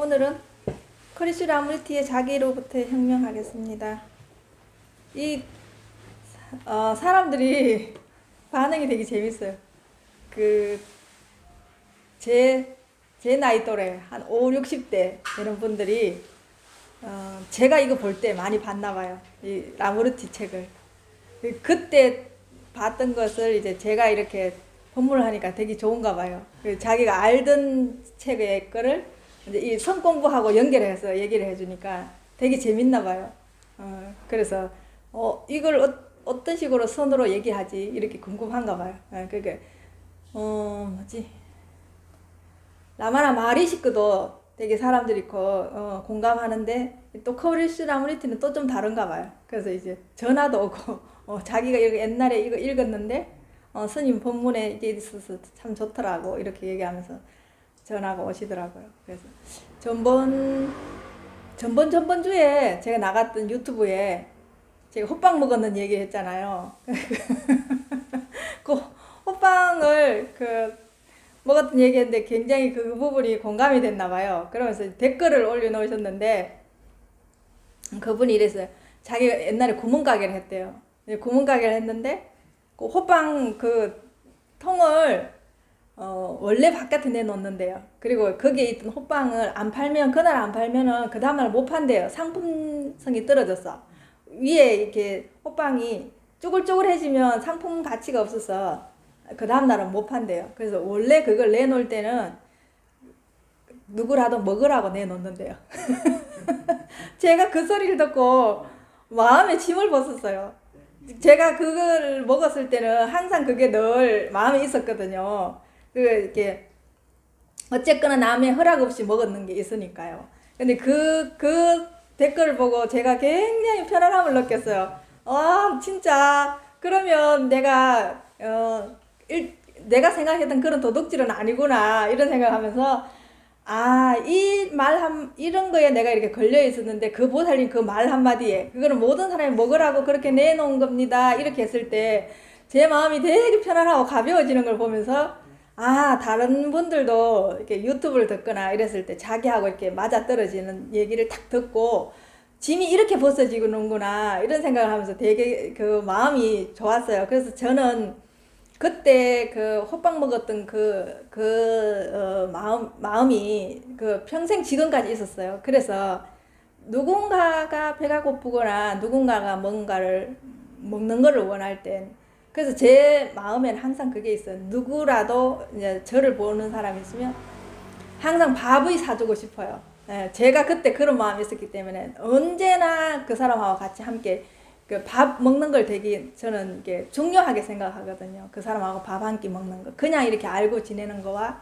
오늘은 크리스 라무리티의 자기로부터의 혁명하겠습니다. 이 사람들이 반응이 되게 재밌어요. 제 나이 또래 한 5, 60대 이런 분들이 제가 이거 볼 때 많이 봤나 봐요. 이 라무르티 책을. 그때 봤던 것을 이제 제가 이렇게 본문을 하니까 되게 좋은가 봐요. 자기가 알던 책의 거를 이제 이 성공부하고 연결해서 얘기를 해주니까 되게 재밌나 봐요. 그래서 이걸 어떤 식으로 선으로 얘기하지 이렇게 궁금한가 봐요. 그게 뭐지? 라마나 마리시크도 되게 사람들이 공감하는데 또 크리스 라무리티는 또 좀 다른가 봐요. 그래서 이제 전화도 오고 자기가 이렇게 옛날에 이거 읽었는데 스님 본문에 이게 있어서 참 좋더라고 이렇게 얘기하면서 전화가 오시더라고요. 그래서 전번 주에 제가 나갔던 유튜브에 제가 호빵 먹었는 얘기 했잖아요. 그 호빵을 먹었던 얘기했는데 굉장히 그 부분이 공감이 됐나 봐요. 그러면서 댓글을 올려놓으셨는데 그분이 이랬어요. 자기가 옛날에 구멍가게를 했대요. 구멍가게를 했는데 그 호빵 통을 원래 바깥에 내놓는데요. 그리고 거기에 있던 호빵을 안 팔면, 그날 안 팔면은 그 다음날 못 판대요. 상품성이 떨어졌어. 위에 이렇게 호빵이 쭈글쭈글해지면 상품 가치가 없어서 그 다음날은 못 판대요. 그래서 원래 그걸 내놓을 때는 누구라도 먹으라고 내놓는데요. 제가 그 소리를 듣고 마음에 짐을 벗었어요. 제가 그걸 먹었을 때는 항상 그게 늘 마음에 있었거든요. 이렇게 어쨌거나 남의 허락 없이 먹었는 게 있으니까요. 근데 그 댓글을 보고 제가 굉장히 편안함을 느꼈어요. 진짜 그러면 내가 생각했던 그런 도둑질은 아니구나 이런 생각하면서 이런 거에 내가 이렇게 걸려 있었는데 그 보살님 그 말 한마디에 그거는 모든 사람이 먹으라고 그렇게 내놓은 겁니다 이렇게 했을 때 제 마음이 되게 편안하고 가벼워지는 걸 보면서 다른 분들도 이렇게 유튜브를 듣거나 이랬을 때 자기하고 이렇게 맞아떨어지는 얘기를 딱 듣고 짐이 이렇게 벗어지는구나 이런 생각을 하면서 되게 그 마음이 좋았어요. 그래서 저는 그때 호빵 먹었던 마음이 평생 지금까지 있었어요. 그래서 누군가가 배가 고프거나 누군가가 뭔가를 먹는 거를 원할 땐 그래서 제 마음에는 항상 그게 있어요. 누구라도 이제 저를 보는 사람이 있으면 항상 밥을 사주고 싶어요. 제가 그때 그런 마음이 있었기 때문에 언제나 그 사람하고 같이 함께 밥 먹는 걸 되게 저는 이게 중요하게 생각하거든요. 그 사람하고 밥 한 끼 먹는 거. 그냥 이렇게 알고 지내는 거와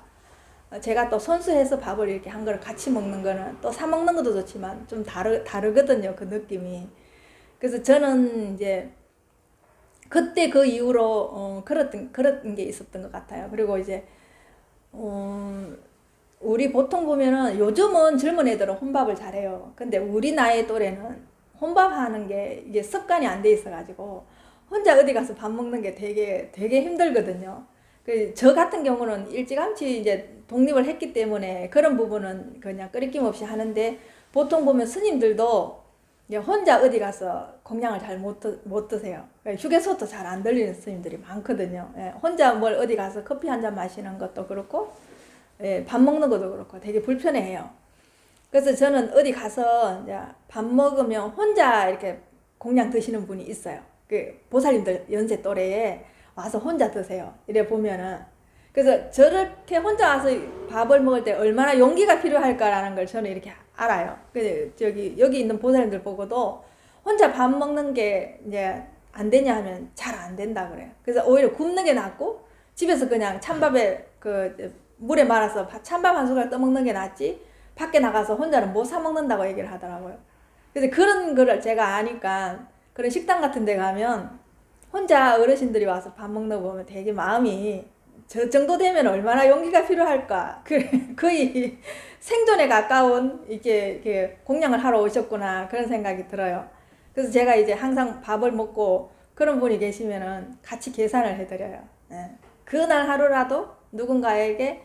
제가 또 손수해서 밥을 이렇게 한 거를 같이 먹는 거는 또 사 먹는 것도 좋지만 좀 다르거든요. 그 느낌이. 그래서 저는 이제 그때 그 이후로 그런 게 있었던 것 같아요. 그리고 이제 우리 보통 보면은 요즘은 젊은 애들은 혼밥을 잘해요. 근데 우리 나이 또래는 혼밥하는 게 이게 습관이 안 돼 있어가지고 혼자 어디 가서 밥 먹는 게 되게 힘들거든요. 저 같은 경우는 일찌감치 이제 독립을 했기 때문에 그런 부분은 그냥 끄리낌 없이 하는데 보통 보면 스님들도 혼자 어디 가서 공양을 잘 못 드세요. 휴게소도 잘 안 들리는 스님들이 많거든요. 혼자 어디 가서 커피 한 잔 마시는 것도 그렇고 밥 먹는 것도 그렇고 되게 불편해해요. 그래서 저는 어디 가서 이제 밥 먹으면 혼자 이렇게 공양 드시는 분이 있어요. 보살님들 연세 또래에 와서 혼자 드세요. 이래 보면은. 그래서 저렇게 혼자 와서 밥을 먹을 때 얼마나 용기가 필요할까라는 걸 저는 이렇게 알아요. 여기 있는 보살님들 보고도 혼자 밥 먹는 게 이제 안 되냐 하면 잘 안 된다 그래요. 그래서 오히려 굶는 게 낫고 집에서 그냥 찬밥에 물에 말아서 찬밥 한 숟갈 떠먹는 게 낫지 밖에 나가서 혼자는 못 사 먹는다고 얘기를 하더라고요. 그래서 그런 거를 제가 아니까 그런 식당 같은 데 가면 혼자 어르신들이 와서 밥 먹는 거 보면 되게 마음이 저 정도 되면 얼마나 용기가 필요할까. 거의 생존에 가까운 이렇게 공양을 하러 오셨구나 그런 생각이 들어요. 그래서 제가 이제 항상 밥을 먹고 그런 분이 계시면은 같이 계산을 해드려요. 그날 하루라도 누군가에게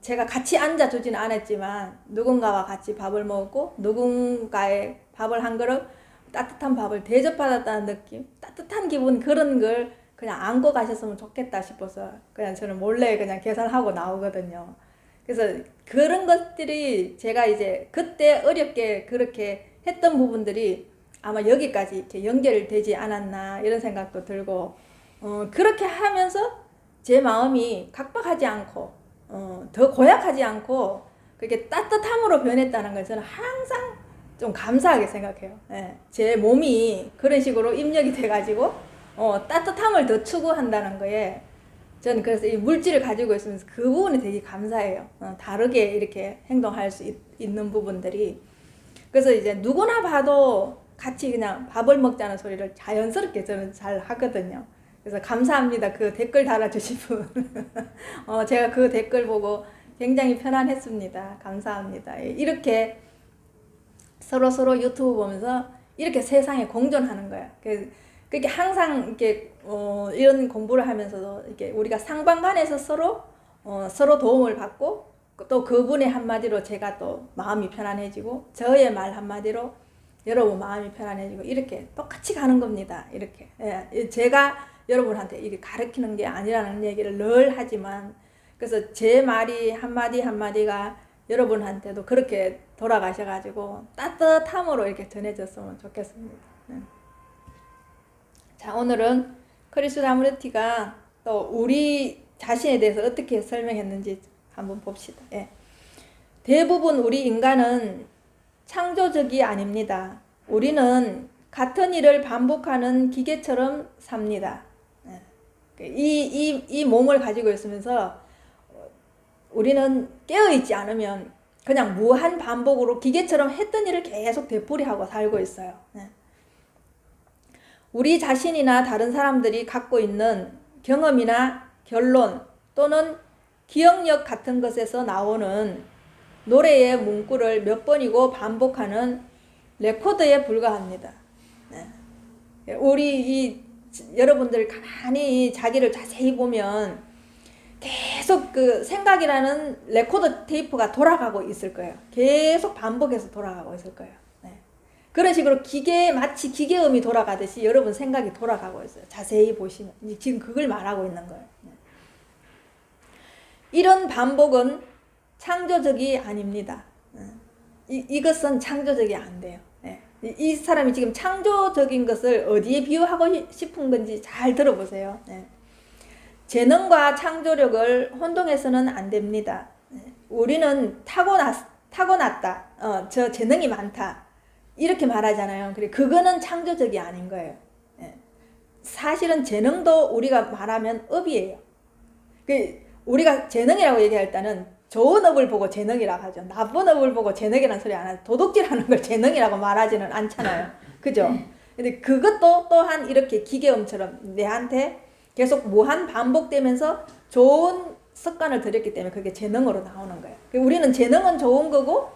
제가 같이 앉아주지는 않았지만 누군가와 같이 밥을 먹고 누군가의 밥을 한 그릇 따뜻한 밥을 대접받았다는 느낌, 따뜻한 기분, 그런 걸 그냥 안고 가셨으면 좋겠다 싶어서 그냥 저는 몰래 그냥 계산하고 나오거든요. 그래서 그런 것들이 제가 이제 그때 어렵게 그렇게 했던 부분들이 아마 여기까지 이렇게 연결되지 않았나 이런 생각도 들고, 그렇게 하면서 제 마음이 각박하지 않고 더 고약하지 않고 그렇게 따뜻함으로 변했다는 걸 저는 항상 좀 감사하게 생각해요. 예, 제 몸이 그런 식으로 입력이 돼가지고 따뜻함을 더 추구한다는 거에 저는 그래서 이 물질을 가지고 있으면서 그 부분이 되게 감사해요. 다르게 이렇게 행동할 수 있는 부분들이. 그래서 이제 누구나 봐도 같이 그냥 밥을 먹자는 소리를 자연스럽게 저는 잘 하거든요. 그래서 감사합니다. 그 댓글 달아주신 분. 제가 그 댓글 보고 굉장히 편안했습니다. 감사합니다. 이렇게 서로 유튜브 보면서 이렇게 세상에 공존하는 거야. 그게 항상 이렇게 이런 공부를 하면서도 이렇게 우리가 상반간에서 서로 도움을 받고 또 그분의 한마디로 제가 또 마음이 편안해지고 저의 말 한마디로 여러분 마음이 편안해지고 이렇게 똑같이 가는 겁니다. 이렇게. 예, 제가 여러분한테 이렇게 가르치는 게 아니라는 얘기를 늘 하지만 그래서 제 말이 한마디 한마디가 여러분한테도 그렇게 돌아가셔가지고 따뜻함으로 이렇게 전해졌으면 좋겠습니다. 네. 자, 오늘은 크리스 라무르티가 또 우리 자신에 대해서 어떻게 설명했는지 한번 봅시다. 예. 대부분 우리 인간은 창조적이 아닙니다. 우리는 같은 일을 반복하는 기계처럼 삽니다. 예. 이 몸을 가지고 있으면서 우리는 깨어있지 않으면 그냥 무한 반복으로 기계처럼 했던 일을 계속 되풀이하고 살고 있어요. 예. 우리 자신이나 다른 사람들이 갖고 있는 경험이나 결론 또는 기억력 같은 것에서 나오는 노래의 문구를 몇 번이고 반복하는 레코드에 불과합니다. 네. 우리 여러분들 가만히 자기를 자세히 보면 계속 그 생각이라는 레코드 테이프가 돌아가고 있을 거예요. 계속 반복해서 돌아가고 있을 거예요. 네. 그런 식으로 마치 기계음이 돌아가듯이 여러분 생각이 돌아가고 있어요. 자세히 보시면 지금 그걸 말하고 있는 거예요. 네. 이런 반복은 창조적이 아닙니다. 이것은 창조적이 안 돼요. 이 사람이 지금 창조적인 것을 어디에 비유하고 싶은 건지 잘 들어보세요. 재능과 창조력을 혼동해서는 안 됩니다. 우리는 타고났다. 저 재능이 많다. 이렇게 말하잖아요. 그거는 창조적이 아닌 거예요. 사실은 재능도 우리가 말하면 업이에요. 우리가 재능이라고 얘기할 때는 좋은 업을 보고 재능이라고 하죠. 나쁜 업을 보고 재능이라는 소리 안 하죠. 도둑질하는 걸 재능이라고 말하지는 않잖아요. 그죠? 근데 그것도 또한 이렇게 기계음처럼 내한테 계속 무한 반복되면서 좋은 습관을 들였기 때문에 그게 재능으로 나오는 거예요. 우리는 재능은 좋은 거고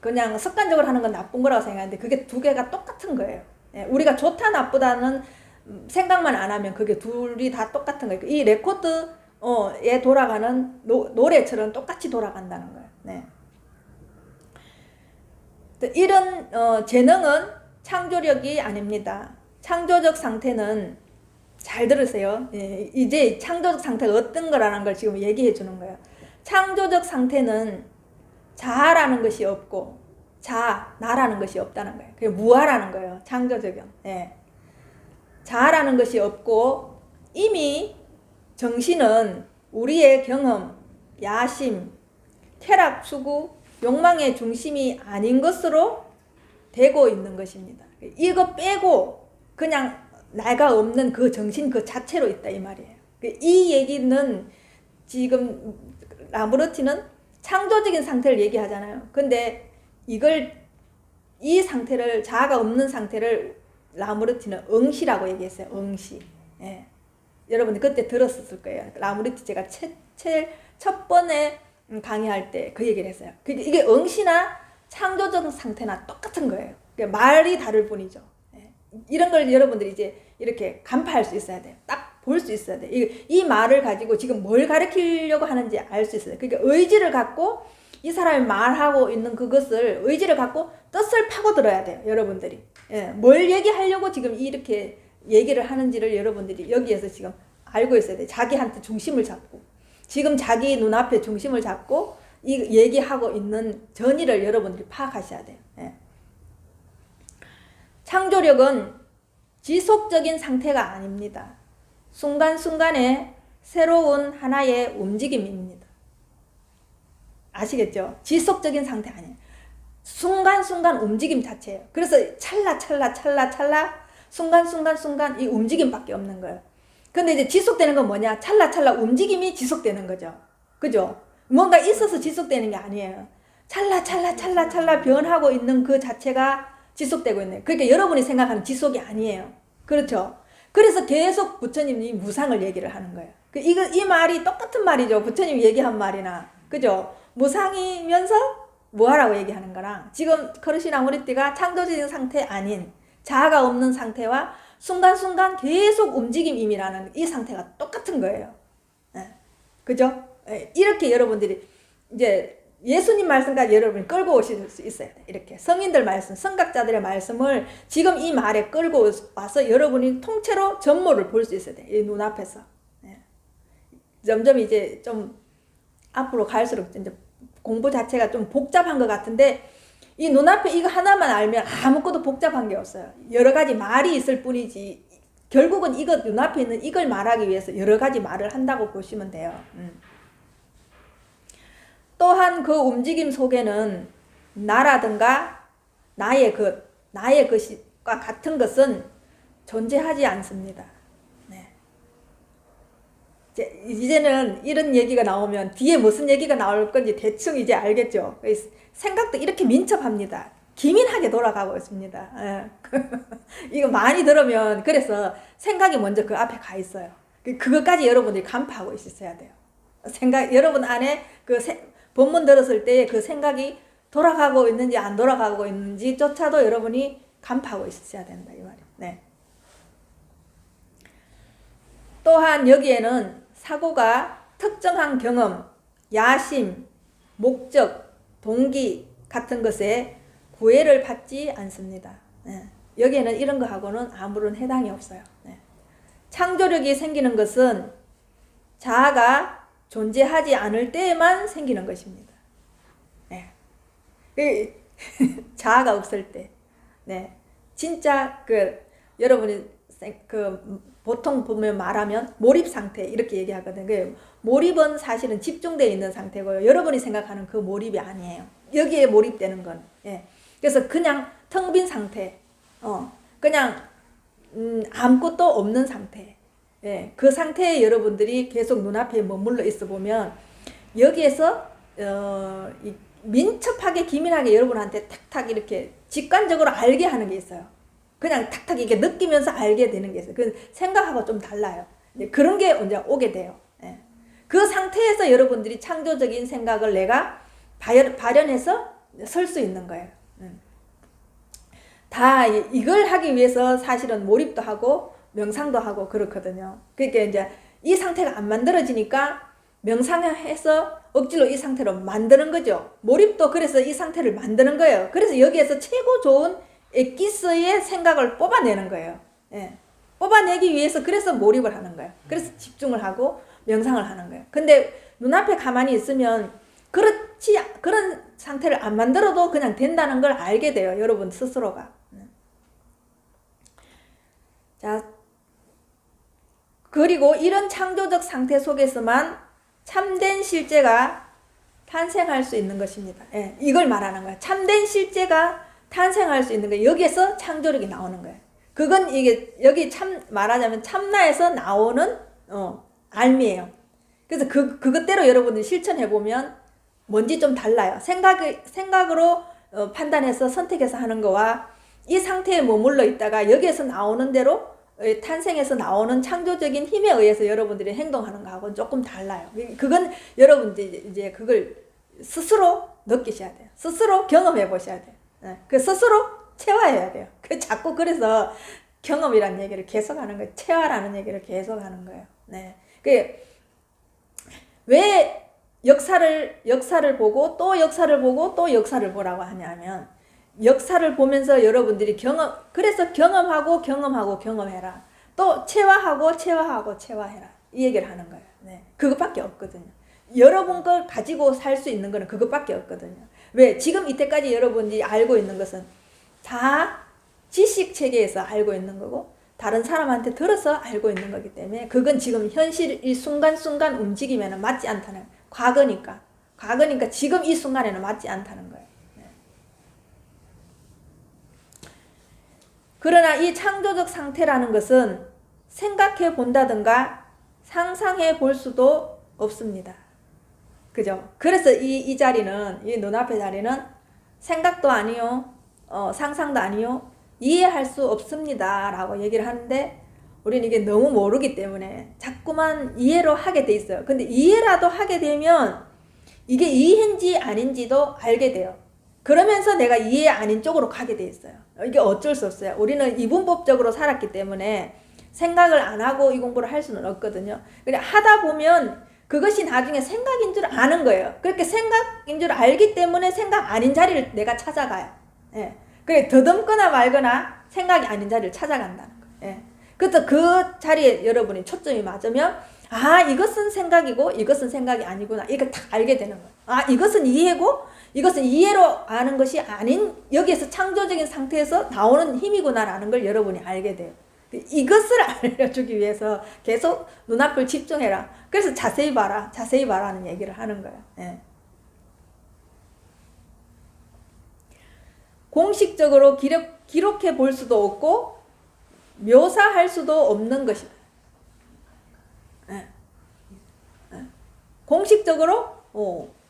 그냥 습관적으로 하는 건 나쁜 거라고 생각하는데 그게 두 개가 똑같은 거예요. 우리가 좋다 나쁘다는 생각만 안 하면 그게 둘이 다 똑같은 거예요. 이 레코드에 돌아가는 노래처럼 똑같이 돌아간다는 거예요. 네. 이런 재능은 창조력이 아닙니다. 창조적 상태는 잘 들으세요. 예, 이제 창조적 상태가 어떤 거라는 걸 지금 얘기해 주는 거예요. 창조적 상태는 자아라는 것이 없고 나라는 것이 없다는 거예요. 그게 무아라는 거예요. 창조적은. 예. 자아라는 것이 없고 이미 정신은 우리의 경험, 야심, 쾌락, 추구, 욕망의 중심이 아닌 것으로 되고 있는 것입니다. 이거 빼고 그냥 나가 없는 그 정신 그 자체로 있다 이 말이에요. 이 얘기는 지금 라무르티는 창조적인 상태를 얘기하잖아요. 근데 이 상태를 자아가 없는 상태를 라무르티는 응시라고 얘기했어요. 응시. 예. 여러분들 그때 들었을 거예요. 라무르티 제가 첫 번에 강의할 때 그 얘기를 했어요. 이게 응시나 창조적 상태나 똑같은 거예요. 말이 다를 뿐이죠. 이런 걸 여러분들이 이제 이렇게 간파할 수 있어야 돼요. 딱 볼 수 있어야 돼. 이 말을 가지고 지금 뭘 가르치려고 하는지 알 수 있어요. 그러니까 의지를 갖고 이 사람이 말하고 있는 그것을 의지를 갖고 뜻을 파고 들어야 돼요. 여러분들이. 예, 뭘 얘기하려고 지금 이렇게 얘기를 하는지를 여러분들이 여기에서 지금 알고 있어야 돼요. 자기한테 중심을 잡고 지금 자기 눈앞에 중심을 잡고 이 얘기하고 있는 전의를 여러분들이 파악하셔야 돼요. 예. 창조력은 지속적인 상태가 아닙니다. 순간순간의 새로운 하나의 움직임입니다. 아시겠죠? 지속적인 상태 아니에요. 순간순간 움직임 자체예요. 그래서 찰나 순간 이 움직임밖에 없는 거예요. 근데 이제 지속되는 건 뭐냐? 찰나 움직임이 지속되는 거죠. 그죠? 뭔가 있어서 지속되는 게 아니에요. 찰나 변하고 있는 그 자체가 지속되고 있네요. 그러니까 여러분이 생각하는 지속이 아니에요. 그렇죠? 그래서 계속 부처님이 무상을 얘기를 하는 거예요. 이 말이 똑같은 말이죠. 부처님이 얘기한 말이나. 그죠? 무상이면서 뭐하라고 얘기하는 거랑 지금 크리슈나 무르티가 창조적인 상태 아닌 자아가 없는 상태와 순간순간 계속 움직임임이라는 이 상태가 똑같은 거예요. 네. 그죠? 네. 이렇게 여러분들이 이제 예수님 말씀까지 여러분이 끌고 오실 수 있어야 돼. 이렇게 성인들 말씀, 성각자들의 말씀을 지금 이 말에 끌고 와서 여러분이 통째로 전모를 볼 수 있어야 돼. 이 눈앞에서. 네. 점점 이제 좀 앞으로 갈수록 이제 공부 자체가 좀 복잡한 것 같은데 이 눈앞에 이거 하나만 알면 아무것도 복잡한 게 없어요. 여러 가지 말이 있을 뿐이지 결국은 이거 눈앞에 있는 이걸 말하기 위해서 여러 가지 말을 한다고 보시면 돼요. 또한 그 움직임 속에는 나라든가 나의 것과 같은 것은 존재하지 않습니다. 네. 이제는 이런 얘기가 나오면 뒤에 무슨 얘기가 나올 건지 대충 이제 알겠죠. 생각도 이렇게 민첩합니다. 기민하게 돌아가고 있습니다. 예. 이거 많이 들으면 그래서 생각이 먼저 그 앞에 가 있어요. 그것까지 여러분들이 간파하고 있어야 돼요. 여러분 안에 본문 들었을 때 그 생각이 돌아가고 있는지 안 돌아가고 있는지조차도 여러분이 간파하고 있어야 된다 이 말이에요. 네. 또한 여기에는 사고가 특정한 경험, 야심, 목적, 동기 같은 것에 구애를 받지 않습니다. 네. 여기에는 이런 거하고는 아무런 해당이 없어요. 네. 창조력이 생기는 것은 자아가 존재하지 않을 때에만 생기는 것입니다. 네. 자아가 없을 때. 네. 진짜 여러분이 보통 보면 말하면 몰입 상태 이렇게 얘기하거든요. 몰입은 사실은 집중되어 있는 상태고요. 여러분이 생각하는 그 몰입이 아니에요. 여기에 몰입되는 건. 예. 그래서 그냥 텅 빈 상태. 그냥 아무것도 없는 상태. 예. 그 상태에 여러분들이 계속 눈앞에 머물러 있어 보면 여기에서 민첩하게 기민하게 여러분한테 탁탁 이렇게 직관적으로 알게 하는 게 있어요. 그냥 탁탁 이렇게 느끼면서 알게 되는 게 있어요. 그 생각하고 좀 달라요. 그런 게 언제 오게 돼요. 예. 그 상태에서 여러분들이 창조적인 생각을 내가 발현해서 설 수 있는 거예요. 다 이걸 하기 위해서 사실은 몰입도 하고 명상도 하고 그렇거든요. 그러니까 이제 이 상태가 안 만들어지니까 명상해서 억지로 이 상태로 만드는 거죠. 몰입도 그래서 이 상태를 만드는 거예요. 그래서 여기에서 최고 좋은 엑기스의 생각을 뽑아내는 거예요. 예. 뽑아내기 위해서 그래서 몰입을 하는 거예요. 그래서 집중을 하고 명상을 하는 거예요. 근데 눈앞에 가만히 있으면 그런 상태를 안 만들어도 그냥 된다는 걸 알게 돼요. 여러분 스스로가. 자, 그리고 이런 창조적 상태 속에서만 참된 실제가 탄생할 수 있는 것입니다. 예, 이걸 말하는 거예요. 참된 실제가 탄생할 수 있는 거예요. 여기에서 창조력이 나오는 거예요. 그건 여기 말하자면 참나에서 나오는 알미예요. 그래서 그것대로 여러분들이 실천해보면 뭔지 좀 달라요. 생각으로 판단해서 선택해서 하는 거와 이 상태에 머물러 있다가 여기에서 나오는 대로 탄생해서 나오는 창조적인 힘에 의해서 여러분들이 행동하는 거하고는 조금 달라요. 그건 여러분들이 이제 그걸 스스로 느끼셔야 돼요. 스스로 경험해 보셔야 돼요. 그 스스로 체화해야 돼요. 자꾸 그래서 경험이라는 얘기를 계속 하는 거예요. 체화라는 얘기를 계속 하는 거예요. 네. 왜 역사를 보고 또 역사를 보고 또 역사를 보라고 하냐면, 역사를 보면서 여러분들이 그래서 경험하고 경험해라. 또 체화하고 체화해라. 이 얘기를 하는 거예요. 네. 그것밖에 없거든요. 여러분 걸 가지고 살 수 있는 거는 그것밖에 없거든요. 왜? 지금 이때까지 여러분이 알고 있는 것은 다 지식 체계에서 알고 있는 거고, 다른 사람한테 들어서 알고 있는 거기 때문에 그건 지금 현실 이 순간순간 움직이면 맞지 않다는, 과거니까 지금 이 순간에는 맞지 않다는 거예요. 네. 그러나 이 창조적 상태라는 것은 생각해 본다든가 상상해 볼 수도 없습니다. 그죠? 그래서 이 자리는, 이 눈앞의 자리는 생각도 아니요, 상상도 아니요, 이해할 수 없습니다 라고 얘기를 하는데, 우리는 이게 너무 모르기 때문에 자꾸만 이해로 하게 돼 있어요. 근데 이해라도 하게 되면 이게 이해인지 아닌지도 알게 돼요. 그러면서 내가 이해 아닌 쪽으로 가게 돼 있어요. 이게 어쩔 수 없어요. 우리는 이분법적으로 살았기 때문에 생각을 안 하고 이 공부를 할 수는 없거든요. 그냥 하다 보면 그것이 나중에 생각인 줄 아는 거예요. 그렇게 생각인 줄 알기 때문에 생각 아닌 자리를 내가 찾아가요. 예. 그래, 더듬거나 말거나 생각이 아닌 자리를 찾아간다는 거예요. 예. 그래서 그 자리에 여러분이 초점이 맞으면, 아, 이것은 생각이고 이것은 생각이 아니구나, 이걸 딱 알게 되는 거예요. 아, 이것은 이해고 이것은 이해로 아는 것이 아닌, 여기에서 창조적인 상태에서 나오는 힘이구나라는 걸 여러분이 알게 돼요. 이것을 알려주기 위해서 계속 눈앞을 집중해라. 그래서 자세히 봐라는 얘기를 하는 거예요. 예. 공식적으로 기록해 볼 수도 없고 묘사할 수도 없는 것이다. 예. 예. 공식적으로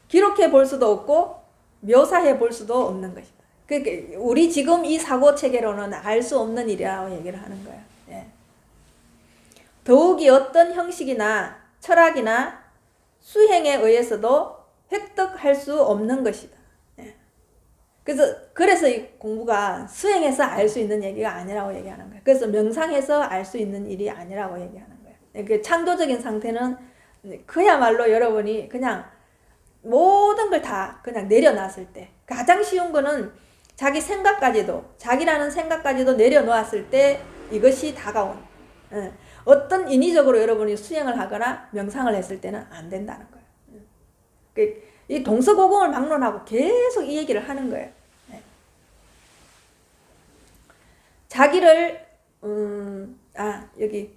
기록해 볼 수도 없고 묘사해 볼 수도 없는 것이다. 그러니까 우리 지금 이 사고 체계로는 알 수 없는 일이라고 얘기를 하는 거예요. 예. 더욱이 어떤 형식이나 철학이나 수행에 의해서도 획득할 수 없는 것이다. 예. 그래서 이 공부가 수행해서 알 수 있는 얘기가 아니라고 얘기하는 거예요. 그래서 명상해서 알 수 있는 일이 아니라고 얘기하는 거예요. 그 창조적인 상태는 그야말로 여러분이 그냥 모든 걸 다 그냥 내려놨을 때, 가장 쉬운 거는 자기 생각까지도, 자기라는 생각까지도 내려놓았을 때 이것이 다가온, 어떤 인위적으로 여러분이 수행을 하거나 명상을 했을 때는 안 된다는 거예요. 이 동서고공을 막론하고 계속 이 얘기를 하는 거예요. 자기를 여기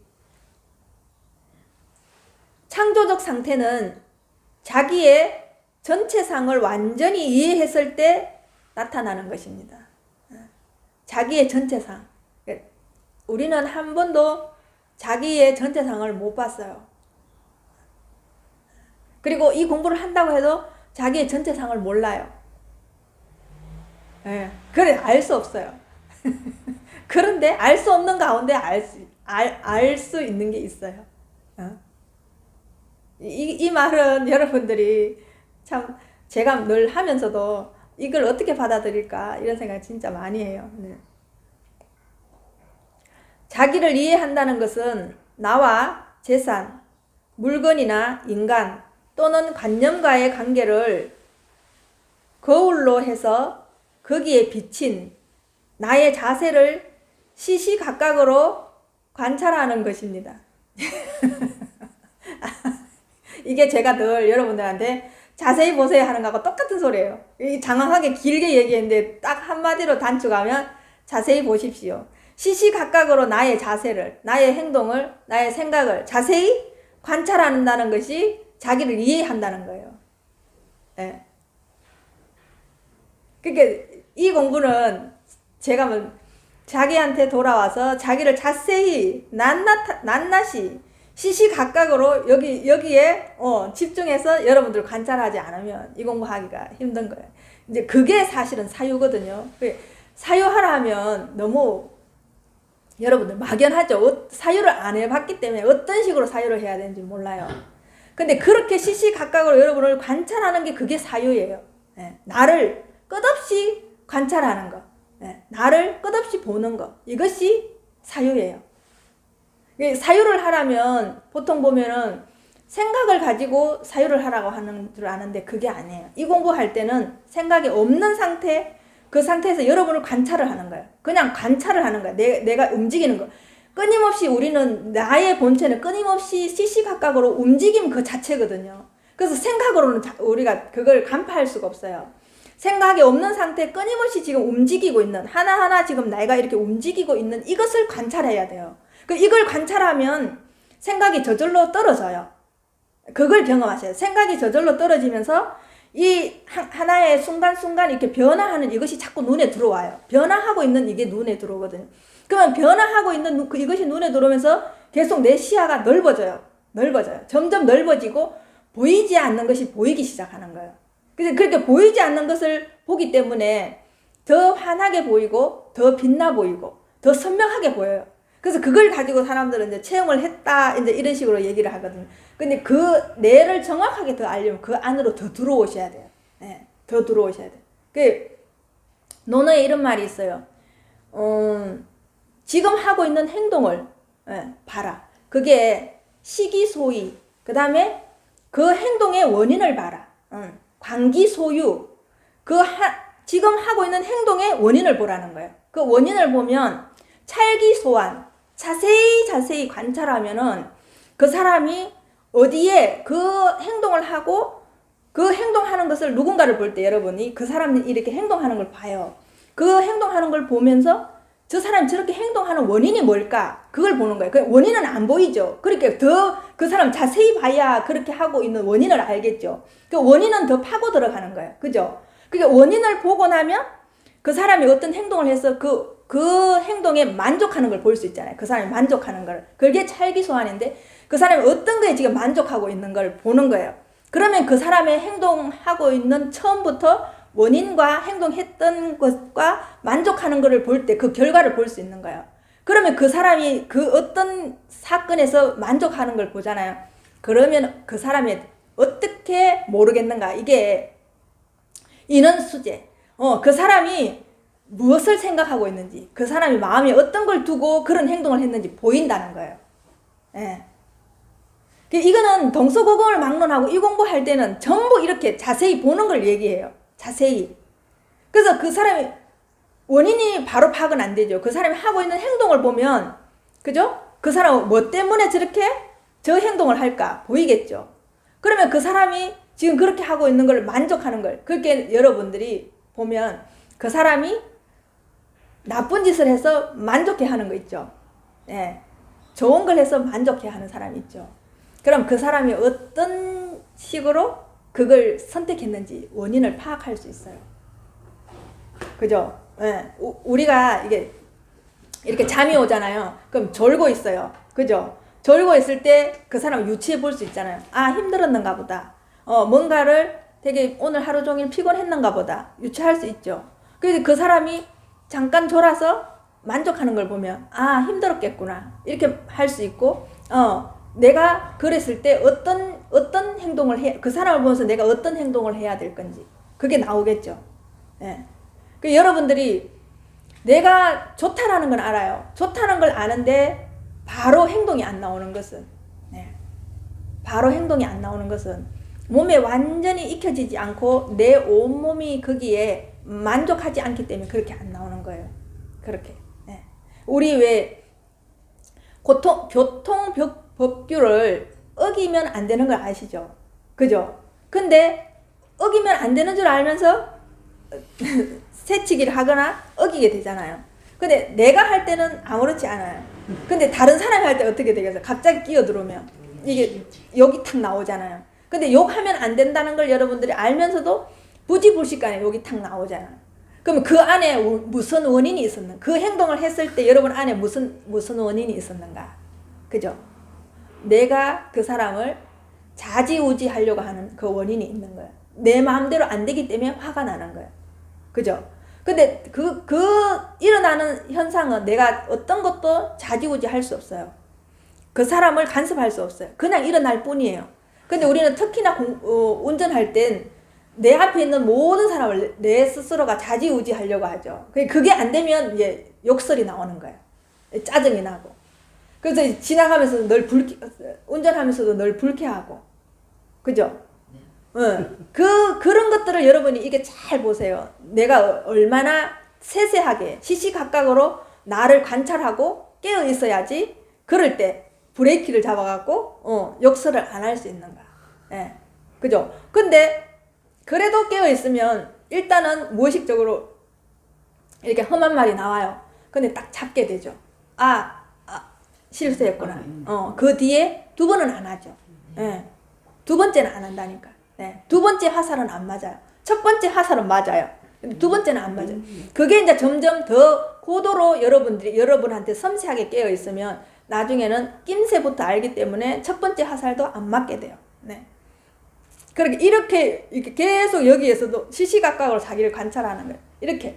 창조적 상태는 자기의 전체상을 완전히 이해했을 때 나타나는 것입니다. 자기의 전체상. 우리는 한 번도 자기의 전체상을 못 봤어요. 그리고 이 공부를 한다고 해도 자기의 전체상을 몰라요. 그래, 알 수 없어요. 그런데 알 수 없는 가운데 알 수 있는 게 있어요. 이 말은 여러분들이 참, 제가 늘 하면서도 이걸 어떻게 받아들일까 이런 생각 진짜 많이 해요. 네. 자기를 이해한다는 것은 나와 재산, 물건이나 인간 또는 관념과의 관계를 거울로 해서 거기에 비친 나의 자세를 시시각각으로 관찰하는 것입니다. 이게 제가 늘 여러분들한테 자세히 보세요 하는 거하고 똑같은 소리예요. 장황하게 길게 얘기했는데 딱 한마디로 단축하면 자세히 보십시오. 시시각각으로 나의 자세를, 나의 행동을, 나의 생각을 자세히 관찰한다는 것이 자기를 이해한다는 거예요. 예. 그러니까 이 공부는 제가 자기한테 돌아와서 자기를 자세히 낱낱이 시시각각으로 여기에 집중해서 여러분들 관찰하지 않으면 이 공부하기가 힘든 거예요. 이제 그게 사실은 사유거든요. 사유하라 하면 너무 여러분들 막연하죠. 사유를 안 해봤기 때문에 어떤 식으로 사유를 해야 되는지 몰라요. 근데 그렇게 시시각각으로 여러분을 관찰하는 게 그게 사유예요. 나를 끝없이 관찰하는 거, 나를 끝없이 보는 거, 이것이 사유예요. 사유를 하려면 보통 보면은 생각을 가지고 사유를 하라고 하는 줄 아는데 그게 아니에요. 이 공부할 때는 생각이 없는 상태, 그 상태에서 여러분을 관찰을 하는 거예요. 그냥 관찰을 하는 거예요. 내가 움직이는 거. 끊임없이 우리는 나의 본체는 끊임없이 시시각각으로 움직임 그 자체거든요. 그래서 생각으로는 우리가 그걸 간파할 수가 없어요. 생각이 없는 상태에 끊임없이 지금 움직이고 있는 하나하나 지금 내가 이렇게 움직이고 있는 이것을 관찰해야 돼요. 이걸 관찰하면 생각이 저절로 떨어져요. 그걸 경험하셔요. 생각이 저절로 떨어지면서 이 하나의 순간순간 이렇게 변화하는 이것이 자꾸 눈에 들어와요. 변화하고 있는 이게 눈에 들어오거든요. 그러면 변화하고 있는 이것이 눈에 들어오면서 계속 내 시야가 넓어져요. 점점 넓어지고 보이지 않는 것이 보이기 시작하는 거예요. 그래서 그렇게 보이지 않는 것을 보기 때문에 더 환하게 보이고 더 빛나 보이고 더 선명하게 보여요. 그래서 그걸 가지고 사람들은 이제 체험을 했다 이제 이런 식으로 얘기를 하거든요. 근데 그 뇌를 정확하게 더 알려면 그 안으로 더 들어오셔야 돼요. 네, 더 들어오셔야 돼요. 논어에 이런 말이 있어요. 지금 하고 있는 행동을 봐라. 그게 시기소위. 그 다음에 그 행동의 원인을 봐라. 관기소유. 지금 하고 있는 행동의 원인을 보라는 거예요. 그 원인을 보면 찰기소환. 자세히 관찰하면은 그 사람이 어디에 그 행동을 하고 그 행동하는 것을 누군가를 볼 때 여러분이 그 사람이 이렇게 행동하는 걸 봐요. 그 행동하는 걸 보면서 저 사람이 저렇게 행동하는 원인이 뭘까? 그걸 보는 거예요. 그 원인은 안 보이죠. 그러니까 더 그 사람 자세히 봐야 그렇게 하고 있는 원인을 알겠죠. 그 원인은 더 파고 들어가는 거예요. 그죠? 그러니까 원인을 보고 나면 그 사람이 어떤 행동을 해서 그 행동에 만족하는 걸 볼 수 있잖아요. 그 사람이 만족하는 걸. 그게 찰기소환인데 그 사람이 어떤 거에 지금 만족하고 있는 걸 보는 거예요. 그러면 그 사람의 행동하고 있는 처음부터 원인과 행동했던 것과 만족하는 것을 볼 때 그 결과를 볼 수 있는 거예요. 그러면 그 사람이 그 어떤 사건에서 만족하는 걸 보잖아요. 그러면 그 사람이 어떻게 모르겠는가. 이게 인원수재. 그 사람이 무엇을 생각하고 있는지, 그 사람이 마음에 어떤 걸 두고 그런 행동을 했는지 보인다는 거예요. 예. 이거는 동서고금을 막론하고 이 공부할 때는 전부 이렇게 자세히 보는 걸 얘기해요. 자세히. 그래서 그 사람이 원인이 바로 파악은 안 되죠. 그 사람이 하고 있는 행동을 보면, 그죠? 그 사람은 뭐 때문에 저렇게 저 행동을 할까 보이겠죠. 그러면 그 사람이 지금 그렇게 하고 있는 걸 만족하는 걸, 그렇게 여러분들이 보면 그 사람이 나쁜 짓을 해서 만족해 하는 거 있죠. 예. 좋은 걸 해서 만족해 하는 사람이 있죠. 그럼 그 사람이 어떤 식으로 그걸 선택했는지 원인을 파악할 수 있어요. 그죠? 예. 우리가 이렇게 잠이 오잖아요. 그럼 졸고 있어요. 그죠? 졸고 있을 때 그 사람을 유추해 볼 수 있잖아요. 아, 힘들었는가 보다. 뭔가를 되게 오늘 하루 종일 피곤했는가 보다. 유추할 수 있죠. 그래서 그 사람이 잠깐 졸아서 만족하는 걸 보면 아, 힘들었겠구나. 이렇게 할 수 있고, 내가 그랬을 때 어떤 행동을 그 사람을 보면서 내가 어떤 행동을 해야 될 건지 그게 나오겠죠. 예. 여러분들이 내가 좋다라는 건 알아요. 좋다는 걸 아는데 바로 행동이 안 나오는 것은, 바로 행동이 안 나오는 것은 몸에 완전히 익혀지지 않고 내 온몸이 거기에 만족하지 않기 때문에 그렇게 안 나오는 거예요. 그렇게. 우리 왜 교통법규를 어기면 안 되는 걸 아시죠? 그죠? 근데 어기면 안 되는 줄 알면서 새치기를 하거나 어기게 되잖아요. 근데 내가 할 때는 아무렇지 않아요. 근데 다른 사람이 할 때 어떻게 되겠어요? 갑자기 끼어들어오면 이게 욕이 탁 나오잖아요. 근데 욕하면 안 된다는 걸 여러분들이 알면서도 부지불식간에 욕이 탁 나오잖아요. 그럼 그 안에 무슨 원인이 있었는가? 그 행동을 했을 때 여러분 안에 무슨 원인이 있었는가? 그죠? 내가 그 사람을 좌지우지 하려고 하는 그 원인이 있는 거예요. 내 마음대로 안 되기 때문에 화가 나는 거예요. 그죠? 근데 그 일어나는 현상은 내가 어떤 것도 좌지우지 할 수 없어요. 그 사람을 간섭할 수 없어요. 그냥 일어날 뿐이에요. 근데 우리는 특히나 운전할 땐 내 앞에 있는 모든 사람을 내 스스로가 좌지우지 하려고 하죠. 그게 안 되면 이제 욕설이 나오는 거예요. 짜증이 나고. 그래서 지나가면서도 널 운전하면서도 널 불쾌하고. 그죠? 그런 것들을 여러분이 이게 잘 보세요. 내가 얼마나 세세하게 시시각각으로 나를 관찰하고 깨어 있어야지 그럴 때 브레이크를 잡아갖고 욕설을 안 할 수 있는가. 예. 그죠? 근데 그래도 깨어 있으면 일단은 무의식적으로 이렇게 험한 말이 나와요. 근데 딱 잡게 되죠. 실수했구나. 그 뒤에 두 번은 안 하죠. 예. 두 번째는 안 한다니까. 예. 두 번째 화살은 안 맞아요. 첫 번째 화살은 맞아요. 두 번째는 안 맞아요. 그게 이제 점점 더 고도로 여러분한테 섬세하게 깨어 있으면 나중에는 낌새부터 알기 때문에 첫 번째 화살도 안 맞게 돼요. 네. 그렇게 이렇게 계속 여기에서도 시시각각으로 자기를 관찰하는 거예요. 이렇게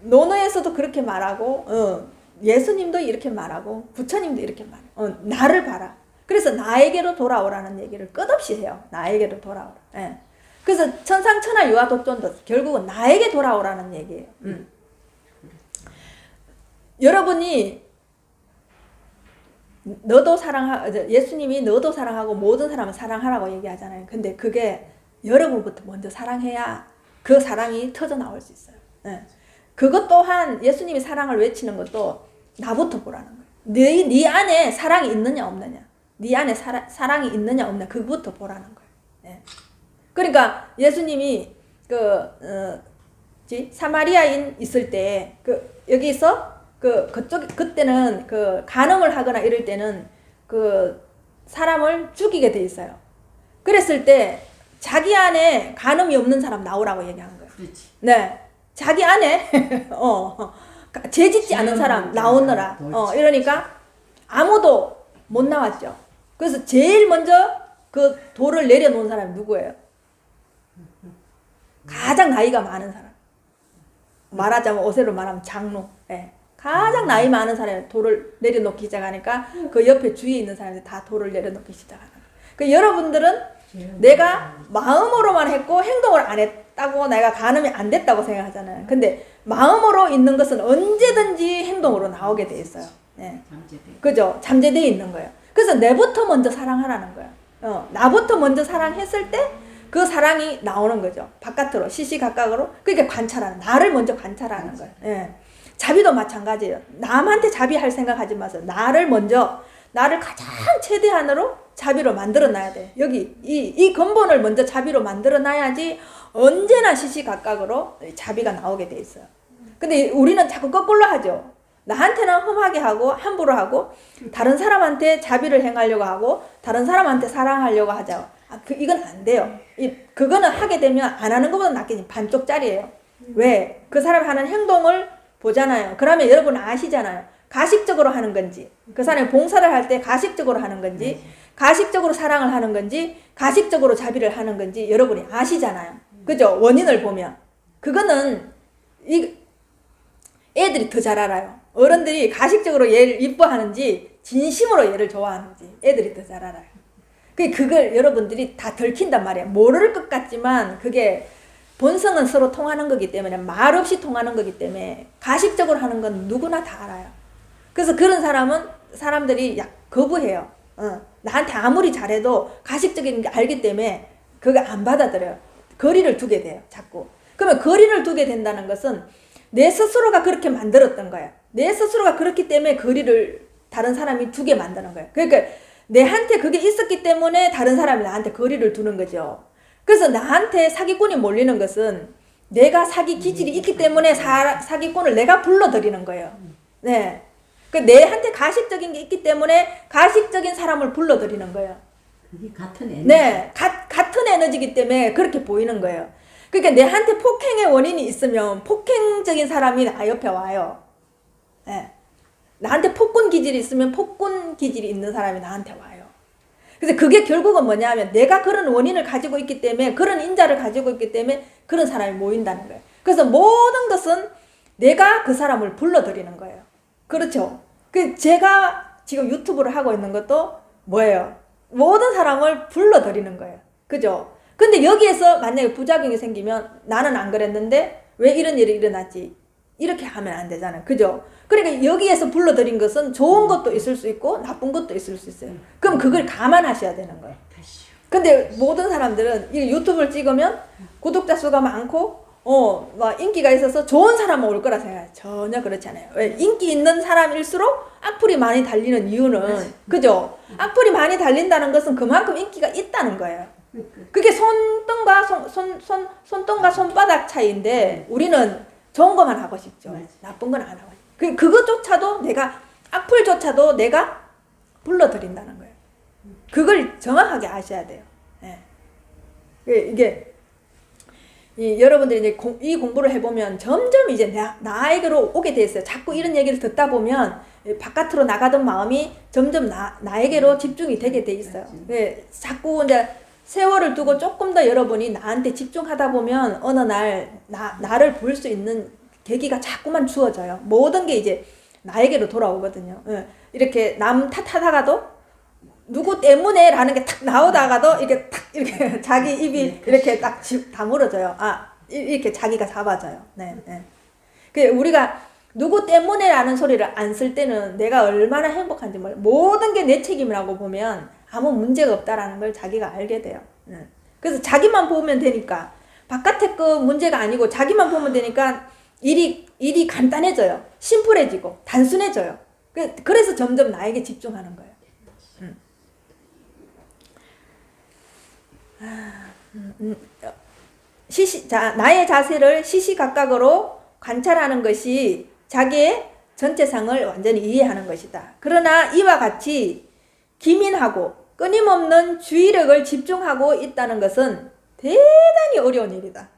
논어에서도 그렇게 말하고 예수님도 이렇게 말하고 부처님도 이렇게 말해요. 나를 봐라. 그래서 나에게로 돌아오라는 얘기를 끝없이 해요. 나에게로 돌아오라. 예. 그래서 천상천하 유아독존도 결국은 나에게 돌아오라는 얘기예요. 여러분이 예수님이 너도 사랑하고 모든 사람을 사랑하라고 얘기하잖아요. 근데 그게 여러분부터 먼저 사랑해야 그 사랑이 터져 나올 수 있어요. 예. 그것 또한 예수님이 사랑을 외치는 것도 나부터 보라는 거예요. 네 안에 사랑이 있느냐 없느냐. 네 안에 사랑이 있느냐 없느냐. 그것부터 보라는 거예요. 예. 그러니까 예수님이 사마리아인 있을 때 여기서 그때는 간음을 하거나 이럴 때는 사람을 죽이게 돼 있어요. 그랬을 때 자기 안에 간음이 없는 사람 나오라고 얘기하는 거예요. 그렇지. 네. 자기 안에 죄 짓지 않은 사람 나오느라. 이러니까 아무도 못 나왔죠. 그래서 제일 먼저 그 돌을 내려놓은 사람이 누구예요? 가장 나이가 많은 사람. 말하자면 어세로 말하면 장로. 네. 가장 나이 많은 사람이 돌을 내려놓기 시작하니까 그 옆에 주위에 있는 사람들이 다 돌을 내려놓기 시작하는 거예요. 그 여러분들은 내가 마음으로만 했고 행동을 안 했다고 내가 간음이 안 됐다고 생각하잖아요. 근데 마음으로 있는 것은 언제든지 행동으로 나오게 돼 있어요. 네. 그죠? 잠재되어 있는 거예요. 그래서 내부터 먼저 사랑하라는 거예요. 나부터 먼저 사랑했을 때 그 사랑이 나오는 거죠. 바깥으로 시시각각으로. 그러니까 관찰하는, 나를 먼저 관찰하는 거예요. 예. 자비도 마찬가지예요. 남한테 자비할 생각하지 마세요. 나를 가장 최대한으로 자비로 만들어 놔야 돼. 여기 이 근본을 먼저 자비로 만들어 놔야지 언제나 시시각각으로 자비가 나오게 돼 있어요. 근데 우리는 자꾸 거꾸로 하죠. 나한테는 험하게 하고 함부로 하고 다른 사람한테 자비를 행하려고 하고 다른 사람한테 사랑하려고 하죠. 이건 안 돼요. 그거는 하게 되면 안 하는 것보다 낫겠지. 반쪽짜리예요. 왜? 그 사람이 하는 행동을 보잖아요. 그러면 여러분 아시잖아요. 가식적으로 하는 건지, 그 사람이 봉사를 할 때 가식적으로 하는 건지, 가식적으로 사랑을 하는 건지, 가식적으로 자비를 하는 건지 여러분이 아시잖아요. 그죠? 원인을 보면. 그거는 애들이 더 잘 알아요. 어른들이 가식적으로 얘를 이뻐하는지 진심으로 얘를 좋아하는지 애들이 더 잘 알아요. 그걸 여러분들이 다 들킨단 말이에요. 모를 것 같지만 그게 본성은 서로 통하는 거기 때문에 말 없이 통하는 거기 때문에 가식적으로 하는 건 누구나 다 알아요. 그래서 그런 사람들이 거부해요. 나한테 아무리 잘해도 가식적인 게 알기 때문에 그거 안 받아들여요. 거리를 두게 돼요. 자꾸. 그러면 거리를 두게 된다는 것은 내 스스로가 그렇게 만들었던 거예요. 내 스스로가 그렇기 때문에 거리를 다른 사람이 두게 만드는 거예요. 그러니까 내한테 그게 있었기 때문에 다른 사람이 나한테 거리를 두는 거죠. 그래서 나한테 사기꾼이 몰리는 것은 내가 사기 기질이 있기 때문에 사기꾼을 내가 불러들이는 거예요. 네. 내한테 가식적인 게 있기 때문에 가식적인 사람을 불러들이는 거예요. 그게 같은 에너지. 네. 같은 에너지이기 때문에 그렇게 보이는 거예요. 그러니까 내한테 폭행의 원인이 있으면 폭행적인 사람이 나 옆에 와요. 네. 나한테 폭군 기질이 있으면 폭군 기질이 있는 사람이 나한테 와요. 그래서 그게 결국은 뭐냐 하면 내가 그런 원인을 가지고 있기 때문에 그런 인자를 가지고 있기 때문에 그런 사람이 모인다는 거예요. 그래서 모든 것은 내가 그 사람을 불러들이는 거예요. 그렇죠? 제가 지금 유튜브를 하고 있는 것도 뭐예요? 모든 사람을 불러들이는 거예요. 그죠? 근데 여기에서 만약에 부작용이 생기면 나는 안 그랬는데 왜 이런 일이 일어났지? 이렇게 하면 안 되잖아요. 그죠? 그러니까 여기에서 불러드린 것은 좋은 것도 있을 수 있고 나쁜 것도 있을 수 있어요. 그럼 그걸 감안하셔야 되는 거예요. 근데 모든 사람들은 이 유튜브를 찍으면 구독자 수가 많고 막 인기가 있어서 좋은 사람은 올 거라 생각해요. 전혀 그렇지 않아요. 왜? 인기 있는 사람일수록 악플이 많이 달리는 이유는 그죠? 악플이 많이 달린다는 것은 그만큼 인기가 있다는 거예요. 그게 손등과 손바닥 차이인데 우리는 좋은 것만 하고 싶죠. 나쁜 건 안 하고 싶죠. 그것조차도 악플조차도 내가 불러드린다는 거예요. 그걸 정확하게 아셔야 돼요. 예. 이게 여러분들이 이제 이 공부를 해보면 점점 이제 나에게로 오게 돼 있어요. 자꾸 이런 얘기를 듣다 보면 바깥으로 나가던 마음이 점점 나에게로 집중이 되게 돼 있어요. 예. 자꾸 이제 세월을 두고 조금 더 여러분이 나한테 집중하다 보면 어느 날 나를 볼 수 있는 계기가 자꾸만 주어져요. 모든 게 이제 나에게로 돌아오거든요. 예. 이렇게 남 탓하다가도 누구 때문에 라는 게 탁 나오다가도 이렇게 자기 입이 이렇게 딱 다물어져요. 이렇게 자기가 잡아져요. 네, 네. 그 우리가 누구 때문에 라는 소리를 안 쓸 때는 내가 얼마나 행복한지 몰라요. 모든 게 내 책임이라고 보면 아무 문제가 없다라는 걸 자기가 알게 돼요. 네. 그래서 자기만 보면 되니까 바깥의 거 문제가 아니고 자기만 보면 되니까 일이 간단해져요. 심플해지고 단순해져요. 그래서 점점 나에게 집중하는 거예요. 나의 자세를 시시각각으로 관찰하는 것이 자기의 전체상을 완전히 이해하는 것이다. 그러나 이와 같이 기민하고 끊임없는 주의력을 집중하고 있다는 것은 대단히 어려운 일이다.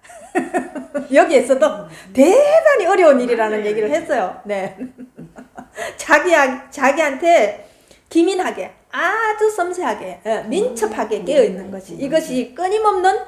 여기에서도 대단히 어려운 일이라는 얘기를 했어요. 네. 자기한테 기민하게 아주 섬세하게 민첩하게 깨어있는 것이 이것이 끊임없는